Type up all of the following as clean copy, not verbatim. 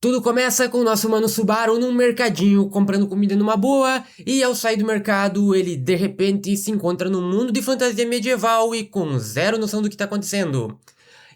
Tudo começa com o nosso mano Subaru num mercadinho comprando comida numa boa, e ao sair do mercado ele de repente se encontra num mundo de fantasia medieval e com zero noção do que está acontecendo.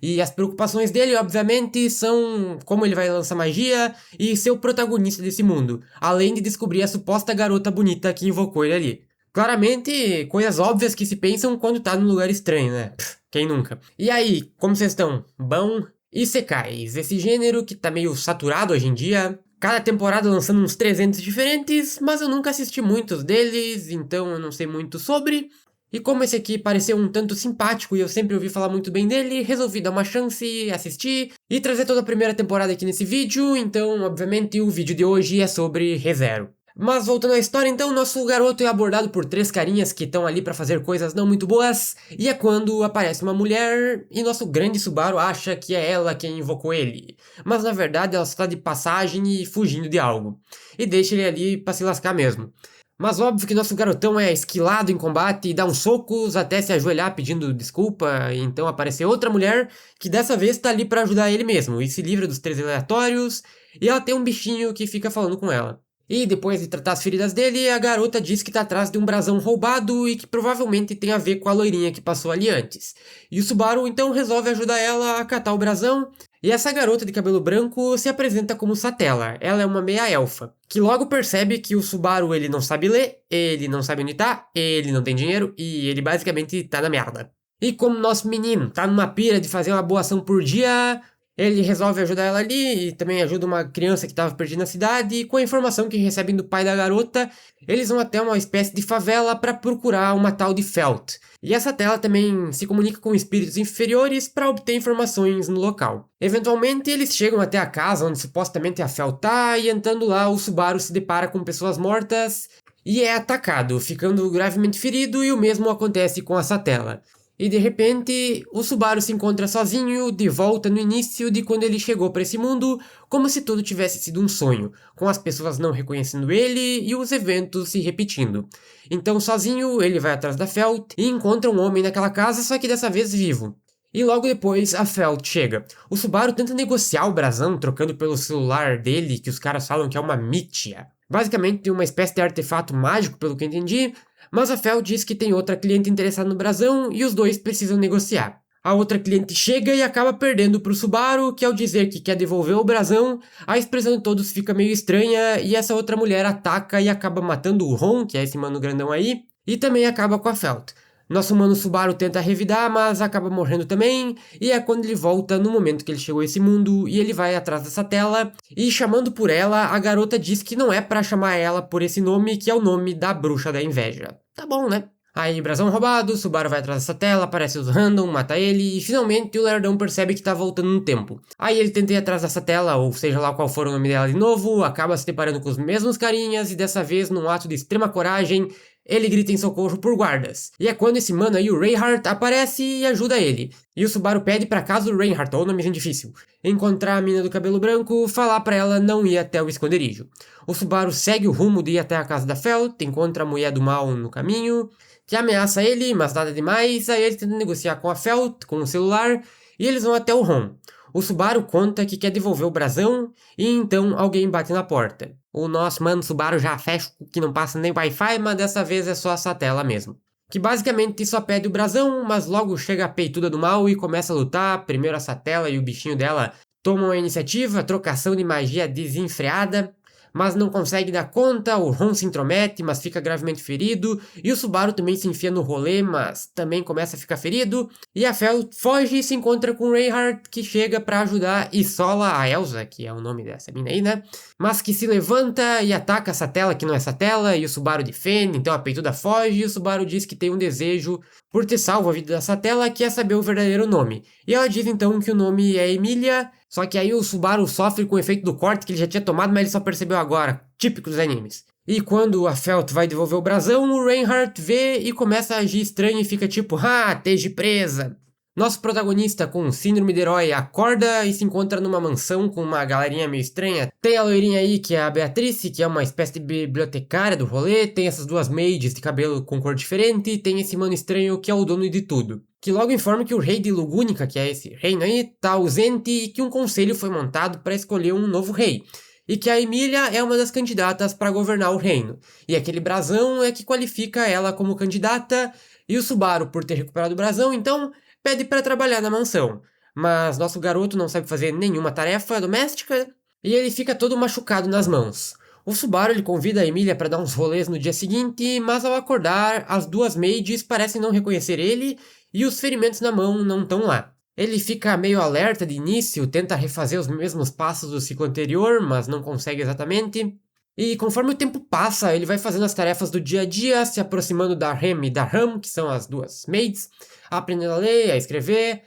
E as preocupações dele, obviamente, são como ele vai lançar magia e ser o protagonista desse mundo, além de descobrir a suposta garota bonita que invocou ele ali. Claramente, coisas óbvias que se pensam quando tá num lugar estranho, né? Quem nunca? E aí, como vocês estão? Bom? Isekais, esse gênero que tá meio saturado hoje em dia. Cada temporada lançando uns 300 diferentes, mas eu nunca assisti muitos deles, então eu não sei muito sobre. E como esse aqui pareceu um tanto simpático e eu sempre ouvi falar muito bem dele, resolvi dar uma chance, assistir e trazer toda a primeira temporada aqui nesse vídeo, então obviamente o vídeo de hoje é sobre ReZero. Mas voltando à história, então, nosso garoto é abordado por três carinhas que estão ali pra fazer coisas não muito boas, e é quando aparece uma mulher e nosso grande Subaru acha que é ela quem invocou ele. Mas na verdade ela está de passagem e fugindo de algo, e deixa ele ali pra se lascar mesmo. Mas óbvio que nosso garotão é esquilado em combate e dá uns socos até se ajoelhar pedindo desculpa, e então aparece outra mulher que dessa vez tá ali pra ajudar ele mesmo, e se livra dos três aleatórios, e ela tem um bichinho que fica falando com ela. E depois de tratar as feridas dele, a garota diz que tá atrás de um brasão roubado e que provavelmente tem a ver com a loirinha que passou ali antes. E o Subaru então resolve ajudar ela a catar o brasão, e essa garota de cabelo branco se apresenta como Satella. Ela é uma meia-elfa, que logo percebe que o Subaru ele não sabe ler, ele não sabe onde tá, ele não tem dinheiro e ele basicamente tá na merda. E como nosso menino tá numa pira de fazer uma boa ação por dia, ele resolve ajudar ela ali e também ajuda uma criança que estava perdida na cidade. E com a informação que recebem do pai da garota, eles vão até uma espécie de favela para procurar uma tal de Felt. E essa tela também se comunica com espíritos inferiores para obter informações no local. Eventualmente, eles chegam até a casa onde supostamente a Felt tá, e entrando lá, o Subaru se depara com pessoas mortas e é atacado, ficando gravemente ferido, e o mesmo acontece com a Satella. E de repente, o Subaru se encontra sozinho, de volta no início de quando ele chegou para esse mundo, como se tudo tivesse sido um sonho, com as pessoas não reconhecendo ele e os eventos se repetindo. Então, sozinho, ele vai atrás da Felt e encontra um homem naquela casa, só que dessa vez vivo. E logo depois, a Felt chega. O Subaru tenta negociar o brasão, trocando pelo celular dele, que os caras falam que é uma Mythia. Basicamente, uma espécie de artefato mágico, pelo que eu entendi, mas a Fel diz que tem outra cliente interessada no brasão e os dois precisam negociar. A outra cliente chega e acaba perdendo para o Subaru, que ao dizer que quer devolver o brasão, a expressão de todos fica meio estranha e essa outra mulher ataca e acaba matando o Ron, que é esse mano grandão aí, e também acaba com a Felt. Nosso mano Subaru tenta revidar, mas acaba morrendo também, e é quando ele volta no momento que ele chegou a esse mundo, e ele vai atrás dessa tela, e chamando por ela, a garota diz que não é pra chamar ela por esse nome, que é o nome da bruxa da inveja. Tá bom, né? Aí, brasão roubado, Subaru vai atrás dessa tela, aparece os random, mata ele, e finalmente o lerdão percebe que tá voltando no tempo. Aí ele tenta ir atrás dessa tela, ou seja lá qual for o nome dela de novo, acaba se deparando com os mesmos carinhas, e dessa vez, num ato de extrema coragem, ele grita em socorro por guardas. E é quando esse mano aí, o Reinhardt, aparece e ajuda ele. E o Subaru pede pra casa do Reinhardt, ou nomezinho difícil, encontrar a mina do cabelo branco, falar pra ela não ir até o esconderijo. O Subaru segue o rumo de ir até a casa da Felt, encontra a mulher do mal no caminho, que ameaça ele, mas nada demais. Aí ele tenta negociar com a Felt, com o celular, e eles vão até o Ron. O Subaru conta que quer devolver o brasão, e então alguém bate na porta. O nosso mano Subaru já fecha que não passa nem Wi-Fi, mas dessa vez é só essa tela mesmo. Que basicamente só pede o brasão, mas logo chega a peituda do mal e começa a lutar. Primeiro a Satella e o bichinho dela tomam a iniciativa, trocação de magia desenfreada, mas não consegue dar conta. O Ron se intromete, mas fica gravemente ferido, e o Subaru também se enfia no rolê, mas também começa a ficar ferido, e a Fel foge e se encontra com o Reinhardt, que chega pra ajudar e sola a Elsa, que é o nome dessa mina aí, né? Mas que se levanta e ataca a Satella, que não é Satella, e o Subaru defende, então a peituda foge, e o Subaru diz que tem um desejo por ter salvo a vida da Satella, que é saber o verdadeiro nome. E ela diz então que o nome é Emilia, só que aí o Subaru sofre com o efeito do corte que ele já tinha tomado, mas ele só percebeu agora, típico dos animes. E quando a Felt vai devolver o brasão, o Reinhardt vê e começa a agir estranho e fica tipo, esteja presa. Nosso protagonista com síndrome de herói acorda e se encontra numa mansão com uma galerinha meio estranha. Tem a loirinha aí que é a Beatrice, que é uma espécie de bibliotecária do rolê, tem essas duas maids de cabelo com cor diferente, e tem esse mano estranho que é o dono de tudo. Que logo informa que o rei de Lugúnica, que é esse reino aí, tá ausente e que um conselho foi montado para escolher um novo rei. E que a Emília é uma das candidatas para governar o reino. E aquele brasão é que qualifica ela como candidata, e o Subaru, por ter recuperado o brasão, então pede para trabalhar na mansão, mas nosso garoto não sabe fazer nenhuma tarefa doméstica e ele fica todo machucado nas mãos. O Subaru ele convida a Emília para dar uns rolês no dia seguinte, mas ao acordar, as duas maids parecem não reconhecer ele e os ferimentos na mão não estão lá. Ele fica meio alerta de início, tenta refazer os mesmos passos do ciclo anterior, mas não consegue exatamente. E conforme o tempo passa, ele vai fazendo as tarefas do dia a dia, se aproximando da Rem e da Ram, que são as duas maids, aprendendo a ler, a escrever,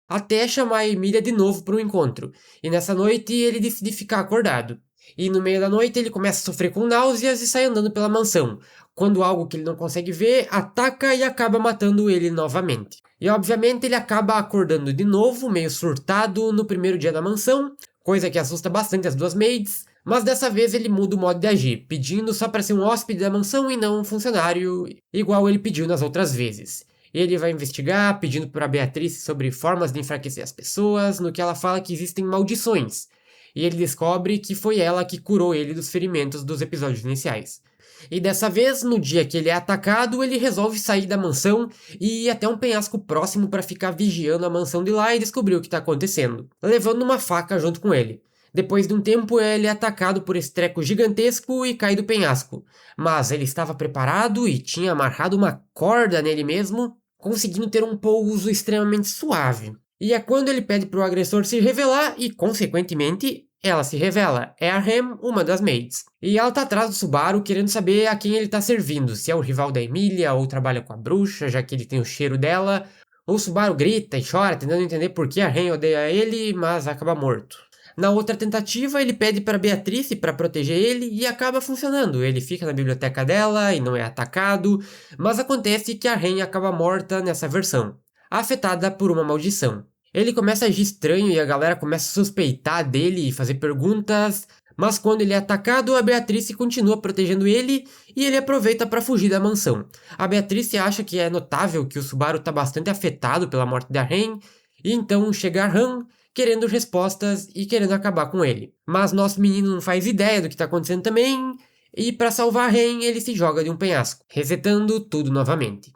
até chamar a Emília de novo para um encontro. E nessa noite ele decide ficar acordado. E no meio da noite ele começa a sofrer com náuseas e sai andando pela mansão, quando algo que ele não consegue ver ataca e acaba matando ele novamente. E obviamente ele acaba acordando de novo, meio surtado, no primeiro dia da mansão, coisa que assusta bastante as duas maids, mas dessa vez ele muda o modo de agir, pedindo só para ser um hóspede da mansão e não um funcionário, igual ele pediu nas outras vezes. Ele vai investigar, pedindo para Beatriz sobre formas de enfraquecer as pessoas, no que ela fala que existem maldições. E ele descobre que foi ela que curou ele dos ferimentos dos episódios iniciais. E dessa vez, no dia que ele é atacado, ele resolve sair da mansão e ir até um penhasco próximo para ficar vigiando a mansão de lá e descobrir o que está acontecendo, levando uma faca junto com ele. Depois de um tempo, ele é atacado por esse treco gigantesco e cai do penhasco. Mas ele estava preparado e tinha amarrado uma corda nele mesmo, conseguindo ter um pouso extremamente suave. E é quando ele pede para o agressor se revelar e, consequentemente, ela se revela. É a Rem, uma das maids. E ela tá atrás do Subaru querendo saber a quem ele tá servindo, se é o rival da Emília ou trabalha com a bruxa, já que ele tem o cheiro dela. O Subaru grita e chora, tentando entender por que a Rem odeia ele, mas acaba morto. Na outra tentativa, ele pede para Beatrice para proteger ele e acaba funcionando. Ele fica na biblioteca dela e não é atacado, mas acontece que a Ren acaba morta nessa versão, afetada por uma maldição. Ele começa a agir estranho e a galera começa a suspeitar dele e fazer perguntas, mas quando ele é atacado, a Beatrice continua protegendo ele e ele aproveita para fugir da mansão. A Beatrice acha que é notável que o Subaru está bastante afetado pela morte da Ren, e então chega a Han querendo respostas e querendo acabar com ele. Mas nosso menino não faz ideia do que está acontecendo também, e para salvar a Ren, ele se joga de um penhasco, resetando tudo novamente.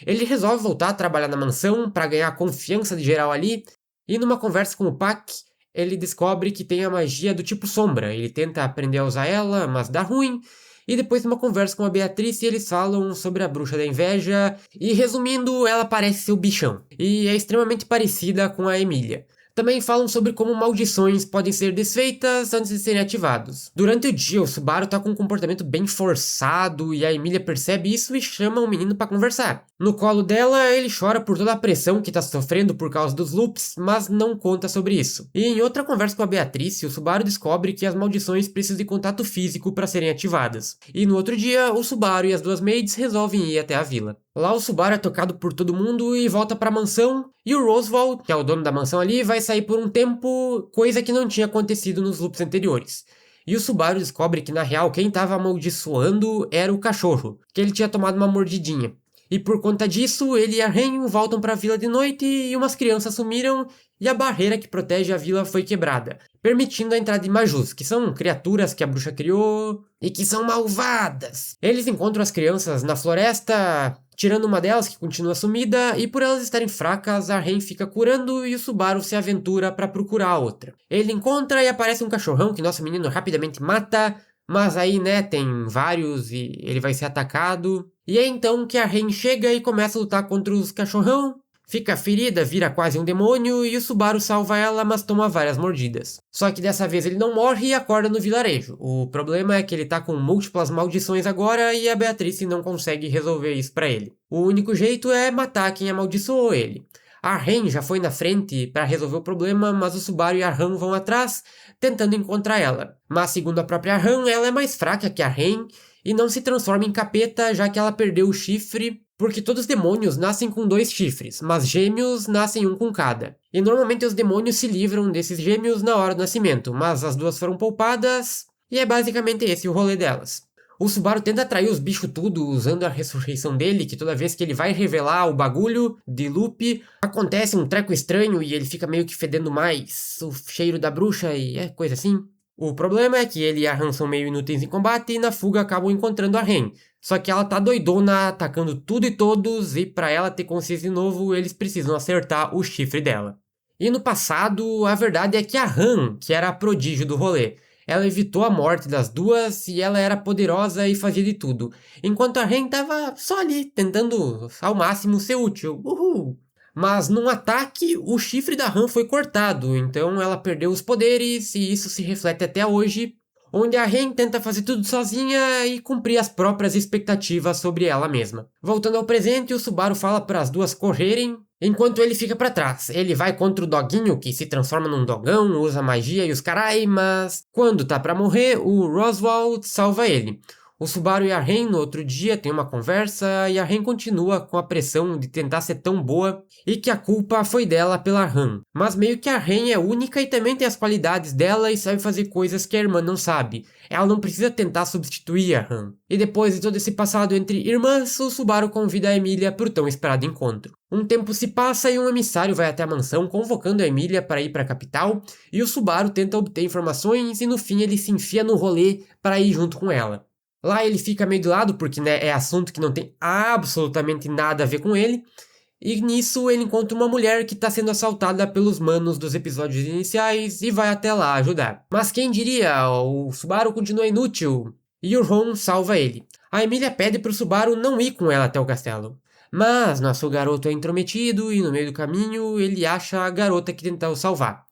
Ele resolve voltar a trabalhar na mansão para ganhar a confiança de geral ali, e numa conversa com o Pac, ele descobre que tem a magia do tipo sombra. Ele tenta aprender a usar ela, mas dá ruim, e depois de uma conversa com a Beatrice, eles falam sobre a bruxa da inveja, e resumindo, ela parece ser o bichão, e é extremamente parecida com a Emília. Também falam sobre como maldições podem ser desfeitas antes de serem ativados. Durante o dia, o Subaru tá com um comportamento bem forçado e a Emília percebe isso e chama o menino para conversar. No colo dela, ele chora por toda a pressão que tá sofrendo por causa dos loops, mas não conta sobre isso. E em outra conversa com a Beatrice, o Subaru descobre que as maldições precisam de contato físico para serem ativadas. E no outro dia, o Subaru e as duas maids resolvem ir até a vila. Lá o Subaru é tocado por todo mundo e volta para a mansão, e o Roswell, que é o dono da mansão ali, vai sair por um tempo, coisa que não tinha acontecido nos loops anteriores. E o Subaru descobre que na real quem estava amaldiçoando era o cachorro, que ele tinha tomado uma mordidinha. E por conta disso, ele e a Ren voltam para a vila de noite e umas crianças sumiram e a barreira que protege a vila foi quebrada, permitindo a entrada de Majus, que são criaturas que a bruxa criou e que são malvadas. Eles encontram as crianças na floresta, tirando uma delas que continua sumida, e por elas estarem fracas, a Ren fica curando e o Subaru se aventura para procurar a outra. Ele encontra e aparece um cachorrão que nosso menino rapidamente mata, mas aí, né, tem vários e ele vai ser atacado. E é então que a Ren chega e começa a lutar contra os cachorrão. Fica ferida, vira quase um demônio e o Subaru salva ela, mas toma várias mordidas. Só que dessa vez ele não morre e acorda no vilarejo. O problema é que ele tá com múltiplas maldições agora e a Beatrice não consegue resolver isso pra ele. O único jeito é matar quem amaldiçoou ele. A Ren já foi na frente para resolver o problema, mas o Subaru e a Han vão atrás, tentando encontrar ela. Mas segundo a própria Han, ela é mais fraca que a Ren e não se transforma em capeta, já que ela perdeu o chifre Porque todos os demônios nascem com 2 chifres, mas gêmeos nascem um com cada. E normalmente os demônios se livram desses gêmeos na hora do nascimento, mas as 2 foram poupadas, e é basicamente esse o rolê delas. O Subaru tenta atrair os bichos tudo usando a ressurreição dele, que toda vez que ele vai revelar o bagulho de loop, acontece um treco estranho e ele fica meio que fedendo mais o cheiro da bruxa e é coisa assim. O problema é que ele e a Han são meio inúteis em combate e na fuga acabam encontrando a Ren. Só que ela tá doidona, atacando tudo e todos, e pra ela ter consciência de novo, eles precisam acertar o chifre dela. E no passado, a verdade é que a Han, que era a prodígio do rolê, ela evitou a morte das 2 e ela era poderosa e fazia de tudo, enquanto a Ren tava só ali, tentando ao máximo ser útil. Uhul! Mas num ataque, o chifre da Han foi cortado, então ela perdeu os poderes e isso se reflete até hoje, onde a Ren tenta fazer tudo sozinha e cumprir as próprias expectativas sobre ela mesma. Voltando ao presente, o Subaru fala para as 2 correrem, enquanto ele fica para trás. Ele vai contra o doguinho, que se transforma num dogão, usa magia e os carai, mas quando tá para morrer, o Roswald salva ele. O Subaru e a Ren no outro dia têm uma conversa e a Ren continua com a pressão de tentar ser tão boa e que a culpa foi dela pela Han. Mas meio que a Ren é única e também tem as qualidades dela e sabe fazer coisas que a irmã não sabe. Ela não precisa tentar substituir a Han. E depois de todo esse passado entre irmãs, o Subaru convida a Emilia para o tão esperado encontro. Um tempo se passa e um emissário vai até a mansão convocando a Emilia para ir para a capital e o Subaru tenta obter informações e no fim ele se enfia no rolê para ir junto com ela. Lá ele fica meio de lado porque é assunto que não tem absolutamente nada a ver com ele. E nisso ele encontra uma mulher que está sendo assaltada pelos manos dos episódios iniciais e vai até lá ajudar. Mas quem diria, o Subaru continua inútil e o Ron salva ele. A Emilia pede para o Subaru não ir com ela até o castelo. Mas nosso garoto é intrometido e no meio do caminho ele acha a garota que tentou salvar.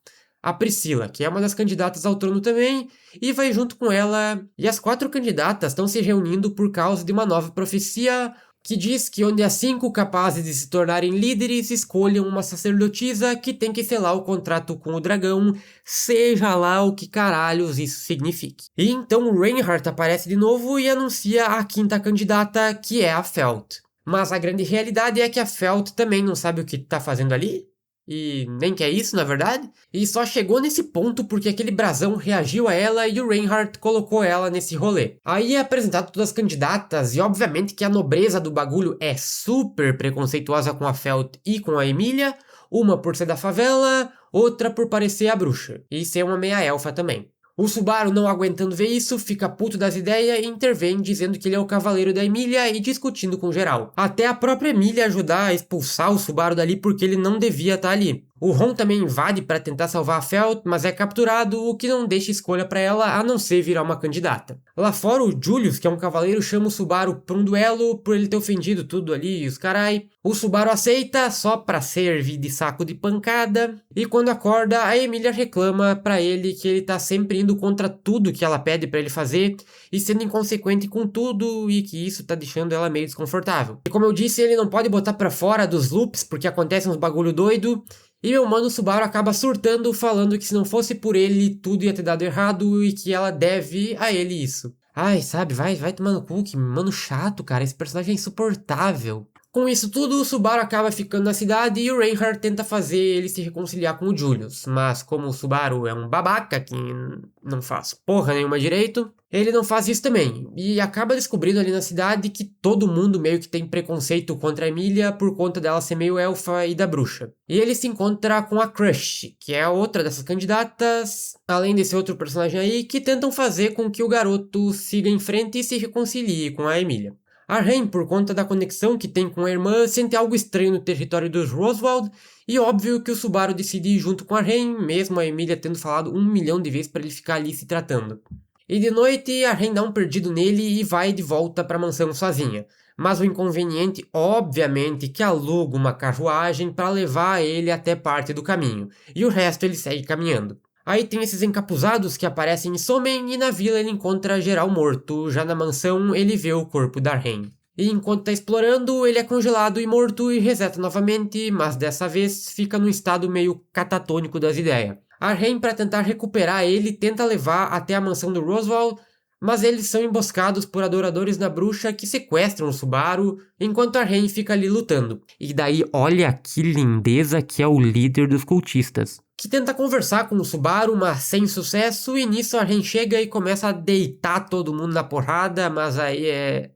A Priscila, que é uma das candidatas ao trono também, e vai junto com ela. E as 4 candidatas estão se reunindo por causa de uma nova profecia que diz que onde as 5 capazes de se tornarem líderes escolham uma sacerdotisa que tem que selar o contrato com o dragão, seja lá o que caralhos isso signifique. E então o Reinhardt aparece de novo e anuncia a 5ª candidata, que é a Felt. Mas a grande realidade é que a Felt também não sabe o que tá fazendo ali. E nem que é isso, na verdade. E só chegou nesse ponto porque aquele brasão reagiu a ela e o Reinhardt colocou ela nesse rolê. Aí é apresentado todas as candidatas e obviamente que a nobreza do bagulho é super preconceituosa com a Felt e com a Emilia. Uma por ser da favela, outra por parecer a bruxa. E ser uma meia-elfa também. O Subaru, não aguentando ver isso, fica puto das ideias e intervém dizendo que ele é o cavaleiro da Emilia e discutindo com geral. Até a própria Emilia ajudar a expulsar o Subaru dali porque ele não devia estar ali. O Ron também invade para tentar salvar a Felt, mas é capturado, o que não deixa escolha para ela a não ser virar uma candidata. Lá fora, o Julius, que é um cavaleiro, chama o Subaru para um duelo por ele ter ofendido tudo ali e os carai. O Subaru aceita só para servir de saco de pancada, e quando acorda, a Emilia reclama para ele que ele tá sempre indo contra tudo que ela pede para ele fazer e sendo inconsequente com tudo e que isso tá deixando ela meio desconfortável. E como eu disse, ele não pode botar para fora dos loops porque acontece uns bagulho doido. E meu mano Subaru acaba surtando, falando que se não fosse por ele, tudo ia ter dado errado e que ela deve a ele isso. Ai, sabe, vai tomar no cu, que mano chato, cara, esse personagem é insuportável. Com isso tudo, o Subaru acaba ficando na cidade e o Reinhardt tenta fazer ele se reconciliar com o Julius. Mas como o Subaru é um babaca que não faz porra nenhuma direito, ele não faz isso também. E acaba descobrindo ali na cidade que todo mundo meio que tem preconceito contra a Emilia por conta dela ser meio elfa e da bruxa. E ele se encontra com a Crush, que é outra dessas candidatas, além desse outro personagem aí, que tentam fazer com que o garoto siga em frente e se reconcilie com a Emilia. A Ren, por conta da conexão que tem com a irmã, sente algo estranho no território dos Roswald, e óbvio que o Subaru decide ir junto com a Ren, mesmo a Emilia tendo falado 1 milhão de vezes para ele ficar ali se tratando. E de noite, a Ren dá um perdido nele e vai de volta para a mansão sozinha. Mas o inconveniente, obviamente, que aluga uma carruagem para levar ele até parte do caminho, e o resto ele segue caminhando. Aí tem esses encapuzados que aparecem e somem, e na vila ele encontra geral morto, já na mansão ele vê o corpo da Ren. E enquanto tá explorando, ele é congelado e morto e reseta novamente, mas dessa vez fica num estado meio catatônico das ideias. A Ren, para tentar recuperar ele, tenta levar até a mansão do Roswald, mas eles são emboscados por adoradores da bruxa que sequestram o Subaru, enquanto a Ren fica ali lutando. E daí olha que lindeza que é o líder dos cultistas, que tenta conversar com o Subaru, mas sem sucesso, e nisso a Ren chega e começa a deitar todo mundo na porrada, mas aí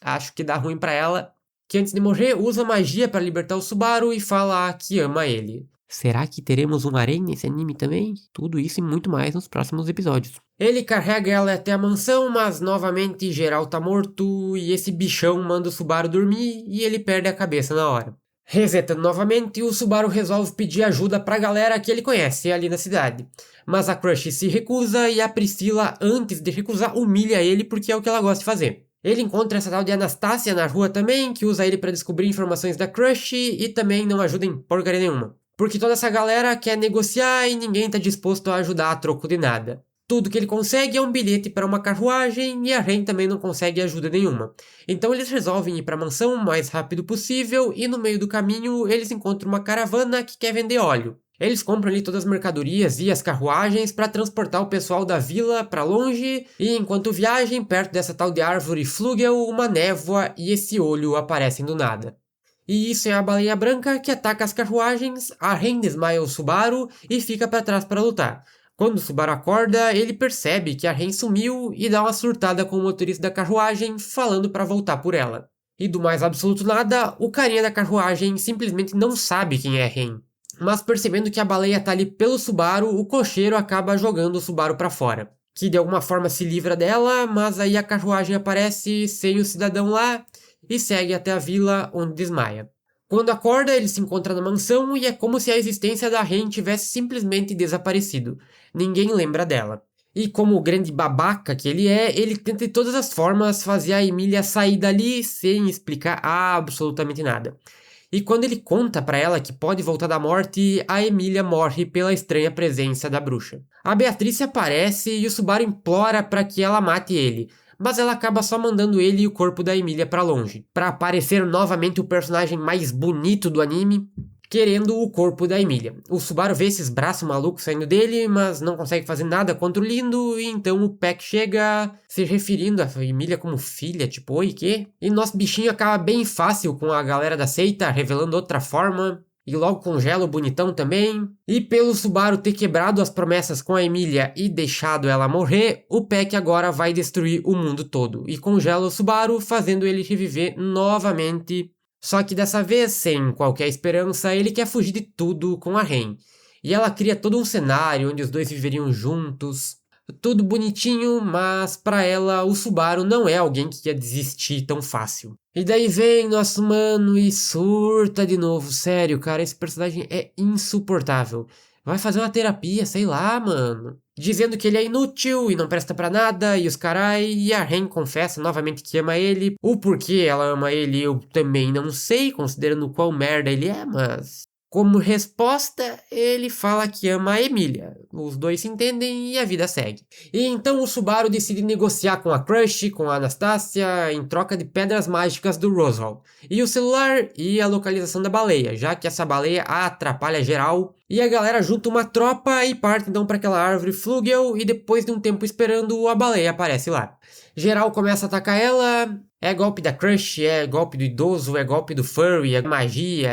acho que dá ruim pra ela, que antes de morrer usa magia para libertar o Subaru e fala que ama ele. Será que teremos um harém nesse anime também? Tudo isso e muito mais nos próximos episódios. Ele carrega ela até a mansão, mas novamente geral tá morto e esse bichão manda o Subaru dormir e ele perde a cabeça na hora. Resetando novamente, o Subaru resolve pedir ajuda pra galera que ele conhece ali na cidade. Mas a Crush se recusa e a Priscila, antes de recusar, humilha ele porque é o que ela gosta de fazer. Ele encontra essa tal de Anastasia na rua também, que usa ele pra descobrir informações da Crush e também não ajuda em porcaria nenhuma. Porque toda essa galera quer negociar e ninguém tá disposto a ajudar a troco de nada. Tudo que ele consegue é um bilhete para uma carruagem e a Ren também não consegue ajuda nenhuma. Então eles resolvem ir para a mansão o mais rápido possível e no meio do caminho eles encontram uma caravana que quer vender óleo. Eles compram ali todas as mercadorias e as carruagens para transportar o pessoal da vila para longe e enquanto viagem perto dessa tal de árvore Flugel, uma névoa e esse olho aparecem do nada. E isso é a baleia branca que ataca as carruagens, a Ren desmaia o Subaru e fica para trás para lutar. Quando o Subaru acorda, ele percebe que a Ren sumiu e dá uma surtada com o motorista da carruagem, falando para voltar por ela. E do mais absoluto nada, o carinha da carruagem simplesmente não sabe quem é a Ren. Mas percebendo que a baleia tá ali pelo Subaru, o cocheiro acaba jogando o Subaru para fora. Que de alguma forma se livra dela, mas aí a carruagem aparece sem o cidadão lá e segue até a vila onde desmaia. Quando acorda, ele se encontra na mansão e é como se a existência da Ren tivesse simplesmente desaparecido. Ninguém lembra dela. E como o grande babaca que ele é, ele tenta de todas as formas fazer a Emília sair dali sem explicar absolutamente nada. E quando ele conta pra ela que pode voltar da morte, a Emília morre pela estranha presença da bruxa. A Beatriz aparece e o Subaru implora para que ela mate ele, mas ela acaba só mandando ele e o corpo da Emília pra longe, pra aparecer novamente o personagem mais bonito do anime, querendo o corpo da Emília. O Subaru vê esses braços malucos saindo dele, mas não consegue fazer nada contra o lindo, e então o Peck chega se referindo a Emília como filha, tipo, oi, quê? E nosso bichinho acaba bem fácil com a galera da seita, revelando outra forma. E logo congela o bonitão também. E pelo Subaru ter quebrado as promessas com a Emília e deixado ela morrer, o Peck agora vai destruir o mundo todo. E congela o Subaru, fazendo ele reviver novamente. Só que dessa vez, sem qualquer esperança, ele quer fugir de tudo com a Ren. E ela cria todo um cenário onde os dois viveriam juntos. Tudo bonitinho, mas pra ela o Subaru não é alguém que ia desistir tão fácil. E daí vem nosso mano e surta de novo. Sério, cara, esse personagem é insuportável. Vai fazer uma terapia, sei lá, mano. Dizendo que ele é inútil e não presta pra nada e os carai. E a Ren confessa novamente que ama ele. O porquê ela ama ele eu também não sei, considerando qual merda ele é, mas... Como resposta, ele fala que ama a Emília. Os dois se entendem e a vida segue. E então o Subaru decide negociar com a Crush, com a Anastasia, em troca de pedras mágicas do Rosal. E o celular e a localização da baleia, já que essa baleia atrapalha geral. E a galera junta uma tropa e parte então para aquela árvore Flugel e depois de um tempo esperando, a baleia aparece lá. Geral começa a atacar ela, é golpe da Crush, é golpe do idoso, é golpe do Furry, é magia,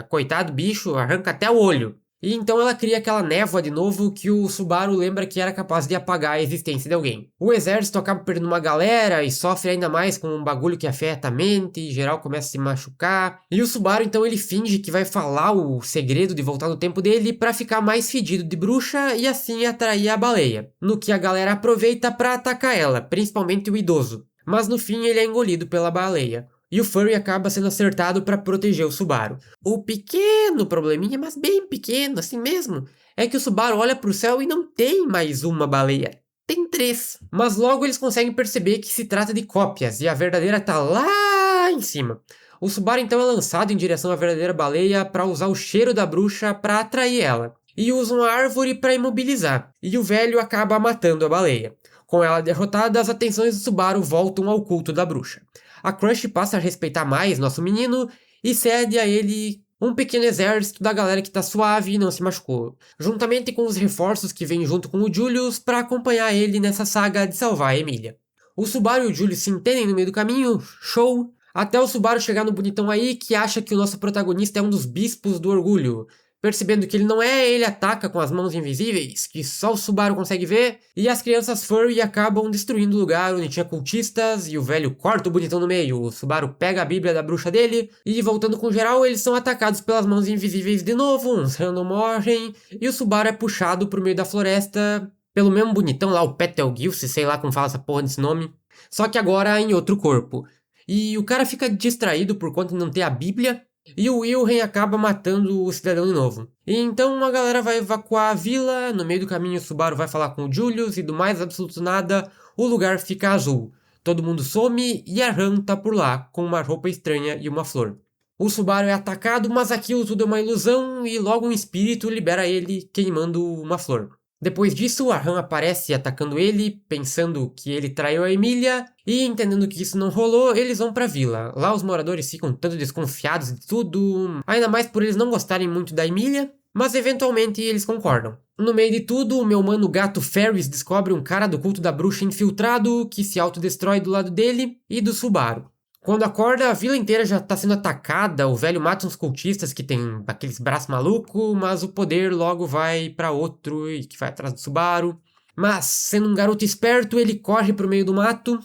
coitado bicho, arranca até o olho. E então ela cria aquela névoa de novo que o Subaru lembra que era capaz de apagar a existência de alguém. O exército acaba perdendo uma galera e sofre ainda mais com um bagulho que afeta a mente, e geral começa a se machucar. E o Subaru então ele finge que vai falar o segredo de voltar no tempo dele pra ficar mais fedido de bruxa e assim atrair a baleia. No que a galera aproveita pra atacar ela, principalmente o idoso. Mas no fim ele é engolido pela baleia. E o Furry acaba sendo acertado para proteger o Subaru. O pequeno probleminha, mas bem pequeno, assim mesmo, é que o Subaru olha pro céu e não tem mais uma baleia. Tem 3. Mas logo eles conseguem perceber que se trata de cópias e a verdadeira tá lá em cima. O Subaru então é lançado em direção à verdadeira baleia para usar o cheiro da bruxa para atrair ela. E usa uma árvore para imobilizar. E o velho acaba matando a baleia. Com ela derrotada, as atenções do Subaru voltam ao culto da bruxa. A Crush passa a respeitar mais nosso menino e cede a ele um pequeno exército da galera que tá suave e não se machucou, juntamente com os reforços que vêm junto com o Julius para acompanhar ele nessa saga de salvar a Emília. O Subaru e o Julius se entendem no meio do caminho, show, até o Subaru chegar no bonitão aí que acha que o nosso protagonista é um dos bispos do orgulho. Percebendo que ele não é, ele ataca com as mãos invisíveis, que só o Subaru consegue ver, e as crianças furry acabam destruindo o lugar onde tinha cultistas, e o velho corta o bonitão no meio. O Subaru pega a bíblia da bruxa dele, e voltando com geral, eles são atacados pelas mãos invisíveis de novo, uns random morrem, e o Subaru é puxado pro meio da floresta, pelo mesmo bonitão lá, o Betelgeuse, sei lá como fala essa porra desse nome, só que agora em outro corpo. E o cara fica distraído por conta de não ter a bíblia, e o Wilhelm acaba matando o cidadão de novo. E então a galera vai evacuar a vila, no meio do caminho o Subaru vai falar com o Julius e do mais absoluto nada, o lugar fica azul. Todo mundo some e a Ran tá por lá, com uma roupa estranha e uma flor. O Subaru é atacado, mas aquilo tudo é uma ilusão e logo um espírito libera ele queimando uma flor. Depois disso, a Han aparece atacando ele, pensando que ele traiu a Emília, e entendendo que isso não rolou, eles vão pra vila. Lá os moradores ficam tanto desconfiados de tudo, ainda mais por eles não gostarem muito da Emília, mas eventualmente eles concordam. No meio de tudo, o meu mano gato Ferris descobre um cara do culto da bruxa infiltrado que se autodestrói do lado dele e do Subaru. Quando acorda, a vila inteira já tá sendo atacada, o velho mata uns cultistas que tem aqueles braços malucos, mas o poder logo vai pra outro e que vai atrás do Subaru. Mas, sendo um garoto esperto, ele corre pro meio do mato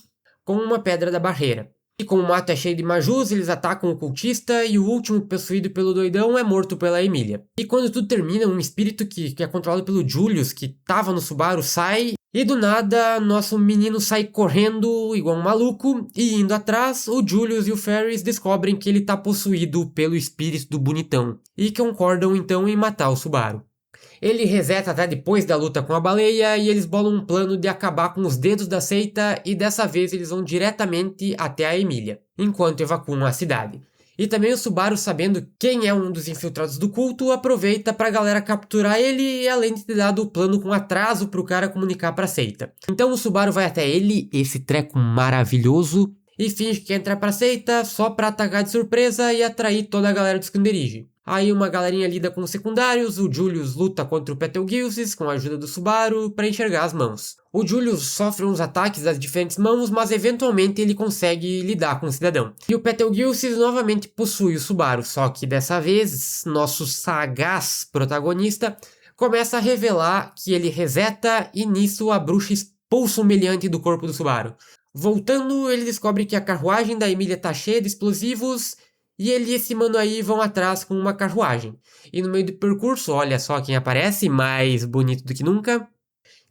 com uma pedra da barreira. E como o mato é cheio de majus, eles atacam o cultista e o último possuído pelo doidão é morto pela Emília. E quando tudo termina, um espírito que é controlado pelo Julius, que tava no Subaru, sai. E do nada, nosso menino sai correndo igual um maluco, e indo atrás, o Julius e o Ferris descobrem que ele tá possuído pelo espírito do bonitão, e concordam então em matar o Subaru. Ele reseta até depois da luta com a baleia, e eles bolam um plano de acabar com os dedos da seita, e dessa vez eles vão diretamente até a Emília, enquanto evacuam a cidade. E também o Subaru, sabendo quem é um dos infiltrados do culto, aproveita pra galera capturar ele, além de ter dado o plano com atraso pro cara comunicar pra seita. Então o Subaru vai até ele, esse treco maravilhoso, e finge que entra pra seita só pra atacar de surpresa e atrair toda a galera do esconderijo. Aí uma galerinha lida com os secundários, o Julius luta contra o Betelgeuse com a ajuda do Subaru para enxergar as mãos. O Julius sofre uns ataques das diferentes mãos, mas eventualmente ele consegue lidar com o cidadão. E o Betelgeuse novamente possui o Subaru, só que dessa vez, nosso sagaz protagonista começa a revelar que ele reseta e nisso a bruxa expulsa o meliante do corpo do Subaru. Voltando, ele descobre que a carruagem da Emília tá cheia de explosivos e ele e esse mano aí vão atrás com uma carruagem. E no meio do percurso, olha só quem aparece, mais bonito do que nunca,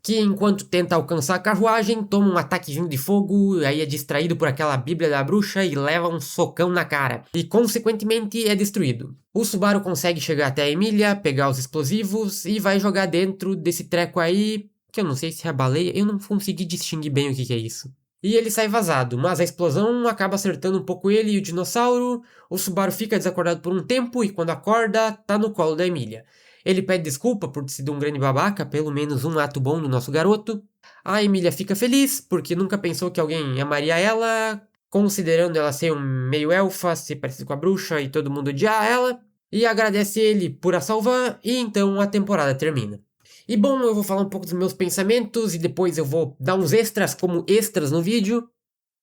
que enquanto tenta alcançar a carruagem, toma um ataquezinho de fogo, aí é distraído por aquela bíblia da bruxa e leva um socão na cara. E consequentemente é destruído. O Subaru consegue chegar até a Emília, pegar os explosivos e vai jogar dentro desse treco aí, que eu não sei se é a baleia, eu não consegui distinguir bem o que é isso. E ele sai vazado, mas a explosão acaba acertando um pouco ele e o dinossauro. O Subaru fica desacordado por um tempo e quando acorda, tá no colo da Emília. Ele pede desculpa por ter sido um grande babaca, pelo menos um ato bom do nosso garoto. A Emília fica feliz, porque nunca pensou que alguém amaria ela, considerando ela ser um meio elfa, ser parecida com a bruxa e todo mundo odiar ela. E agradece ele por a salvar, e então a temporada termina. E bom, eu vou falar um pouco dos meus pensamentos e depois eu vou dar uns extras como extras no vídeo.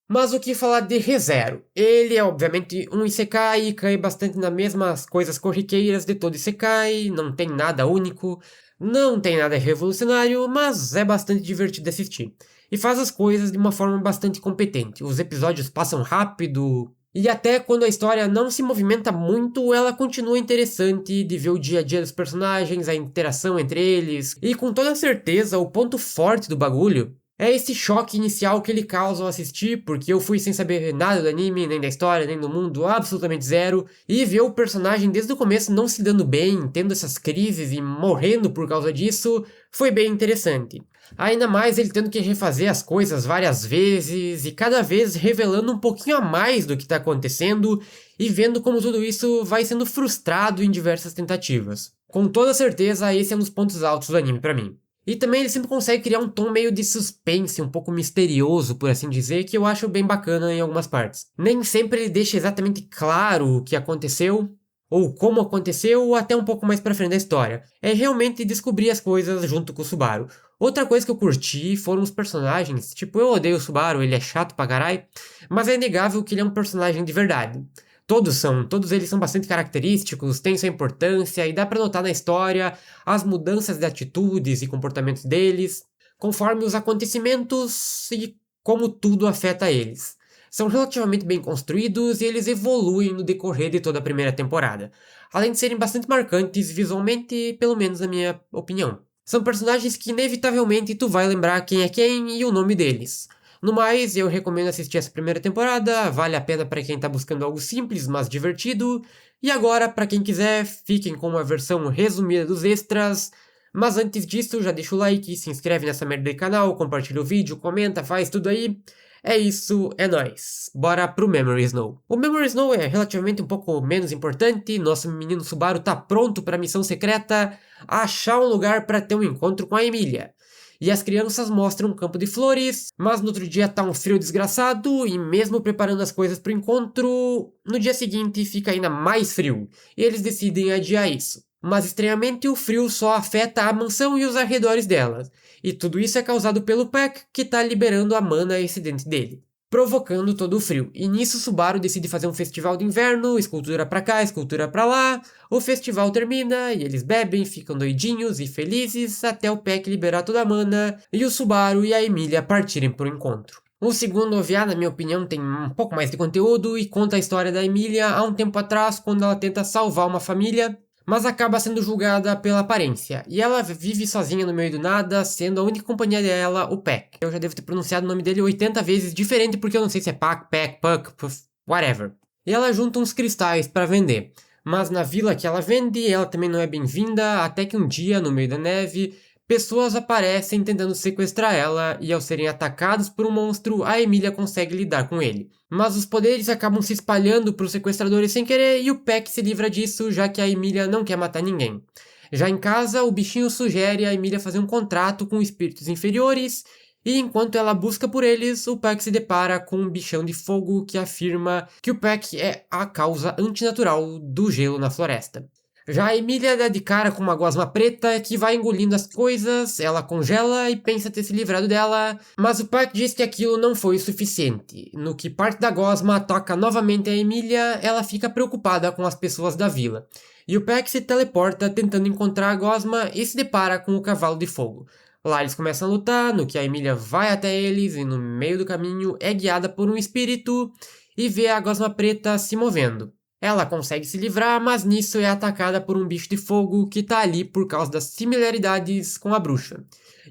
Mas o que falar de ReZero? Ele é obviamente um Isekai e cai bastante nas mesmas coisas corriqueiras de todo Isekai, não tem nada único, não tem nada revolucionário, mas é bastante divertido de assistir. E faz as coisas de uma forma bastante competente, os episódios passam rápido, e até quando a história não se movimenta muito, ela continua interessante de ver o dia a dia dos personagens, a interação entre eles, e com toda certeza o ponto forte do bagulho é esse choque inicial que ele causa ao assistir, porque eu fui sem saber nada do anime, nem da história, nem do mundo, absolutamente zero, e ver o personagem desde o começo não se dando bem, tendo essas crises e morrendo por causa disso, foi bem interessante. Ainda mais ele tendo que refazer as coisas várias vezes, e cada vez revelando um pouquinho a mais do que está acontecendo, e vendo como tudo isso vai sendo frustrado em diversas tentativas. Com toda certeza, esse é um dos pontos altos do anime pra mim. E também ele sempre consegue criar um tom meio de suspense, um pouco misterioso, por assim dizer, que eu acho bem bacana em algumas partes. Nem sempre ele deixa exatamente claro o que aconteceu, ou como aconteceu até um pouco mais pra frente da história. É realmente descobrir as coisas junto com o Subaru. Outra coisa que eu curti foram os personagens. Tipo, eu odeio o Subaru, ele é chato pra caralho, mas é inegável que ele é um personagem de verdade. Todos eles são bastante característicos, têm sua importância e dá pra notar na história as mudanças de atitudes e comportamentos deles, conforme os acontecimentos e como tudo afeta eles. São relativamente bem construídos e eles evoluem no decorrer de toda a primeira temporada, além de serem bastante marcantes visualmente, pelo menos na minha opinião. São personagens que inevitavelmente tu vai lembrar quem é quem e o nome deles. No mais, eu recomendo assistir essa primeira temporada, vale a pena para quem tá buscando algo simples, mas divertido. E agora, para quem quiser, fiquem com uma versão resumida dos extras. Mas antes disso, já deixa o like, se inscreve nessa merda de canal, compartilha o vídeo, comenta, faz tudo aí. É isso, é nóis. Bora pro Memory Snow. O Memory Snow é relativamente um pouco menos importante, nosso menino Subaru tá pronto para a missão secreta, achar um lugar para ter um encontro com a Emília. E as crianças mostram um campo de flores, mas no outro dia tá um frio desgraçado, e mesmo preparando as coisas pro encontro, no dia seguinte fica ainda mais frio, e eles decidem adiar isso. Mas estranhamente o frio só afeta a mansão e os arredores dela, e tudo isso é causado pelo Peck, que tá liberando a mana excedente dele, provocando todo o frio. E nisso Subaru decide fazer um festival de inverno, escultura pra cá, escultura pra lá. O festival termina e eles bebem, ficam doidinhos e felizes até o Peck liberar toda a mana e o Subaru e a Emília partirem pro encontro. O segundo OVA, na minha opinião, tem um pouco mais de conteúdo e conta a história da Emília há um tempo atrás, quando ela tenta salvar uma família, mas acaba sendo julgada pela aparência, e ela vive sozinha no meio do nada, sendo a única companhia dela o Peck. Eu já devo ter pronunciado o nome dele 80 vezes diferente, porque eu não sei se é Pac, Peck, Puck, Puff, whatever. E ela junta uns cristais para vender, mas na vila que ela vende, ela também não é bem-vinda, até que um dia, no meio da neve, pessoas aparecem tentando sequestrar ela, e ao serem atacados por um monstro, a Emília consegue lidar com ele. Mas os poderes acabam se espalhando para os sequestradores sem querer, e o Peck se livra disso, já que a Emília não quer matar ninguém. Já em casa, o bichinho sugere a Emília fazer um contrato com espíritos inferiores, e enquanto ela busca por eles, o Peck se depara com um bichão de fogo que afirma que o Peck é a causa antinatural do gelo na floresta. Já a Emília dá de cara com uma gosma preta que vai engolindo as coisas, ela congela e pensa ter se livrado dela, mas o Peck diz que aquilo não foi o suficiente. No que parte da gosma ataca novamente a Emília, ela fica preocupada com as pessoas da vila. E o Peck se teleporta tentando encontrar a gosma e se depara com o cavalo de fogo. Lá eles começam a lutar, no que a Emília vai até eles e no meio do caminho é guiada por um espírito e vê a gosma preta se movendo. Ela consegue se livrar, mas nisso é atacada por um bicho de fogo que tá ali por causa das similaridades com a bruxa.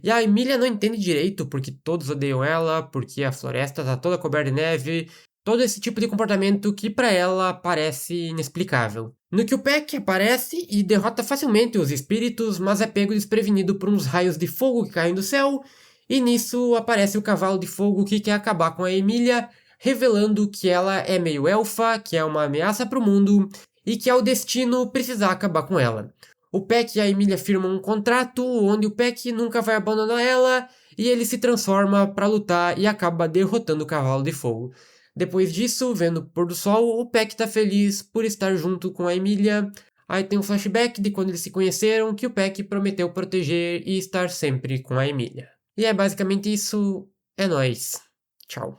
E a Emília não entende direito porque todos odeiam ela, porque a floresta tá toda coberta de neve, todo esse tipo de comportamento que para ela parece inexplicável. No que o Peck aparece e derrota facilmente os espíritos, mas é pego desprevenido por uns raios de fogo que caem do céu, e nisso aparece o cavalo de fogo que quer acabar com a Emília, revelando que ela é meio elfa, que é uma ameaça para o mundo e que é o destino precisar acabar com ela. O Peck e a Emília firmam um contrato onde o Peck nunca vai abandonar ela e ele se transforma para lutar e acaba derrotando o cavalo de fogo. Depois disso, vendo o pôr do sol, o Peck tá feliz por estar junto com a Emília. Aí tem um flashback de quando eles se conheceram que o Peck prometeu proteger e estar sempre com a Emília. E é basicamente isso. É nóis. Tchau.